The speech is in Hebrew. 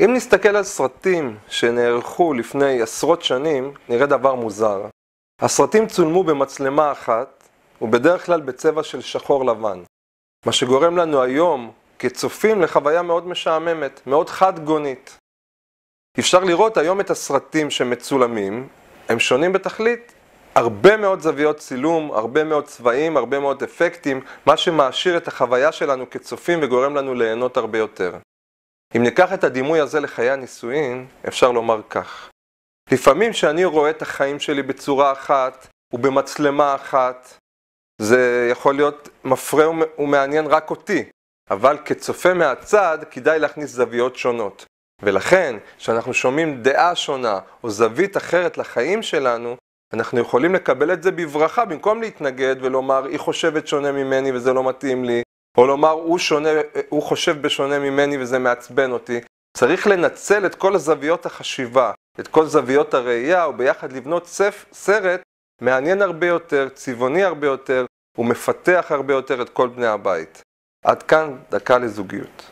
אם נסתכל על סרטים שנערכו לפני עשרות שנים, נראה דבר מוזר. הסרטים צולמו במצלמה אחת, ובדרך כלל בצבע של שחור לבן. מה שגורם לנו היום, כצופים, לחוויה מאוד משעממת, מאוד חד גונית. אפשר לראות היום את הסרטים שמצולמים, הם שונים בתכלית. הרבה מאוד זוויות צילום, הרבה מאוד צבעים, הרבה מאוד אפקטים, מה שמעשיר את החוויה שלנו כצופים וגורם לנו ליהנות הרבה יותר. אם ניקח את הדימוי הזה לחיי הנישואין, אפשר לומר כך. לפעמים שאני רואה את החיים שלי בצורה אחת ובמצלמה אחת, זה יכול להיות מפרה ומעניין רק אותי, אבל כצופה מהצד כדאי להכניס זוויות שונות. ולכן, כשאנחנו שומעים דעה שונה או זווית אחרת לחיים שלנו, אנחנו יכולים לקבל את זה בברכה, במקום להתנגד ולומר, היא חושבת שונה ממני וזה לא מתאים לי, או לומר, הוא חושב בשונה ממני וזה מעצבן אותי. צריך לנצל את כל הזוויות החשיבה, את כל זוויות הראייה, וביחד לבנות סרט מעניין הרבה יותר, צבעוני הרבה יותר, ומפתח הרבה יותר את כל בני הבית. עד כאן דקה לזוגיות.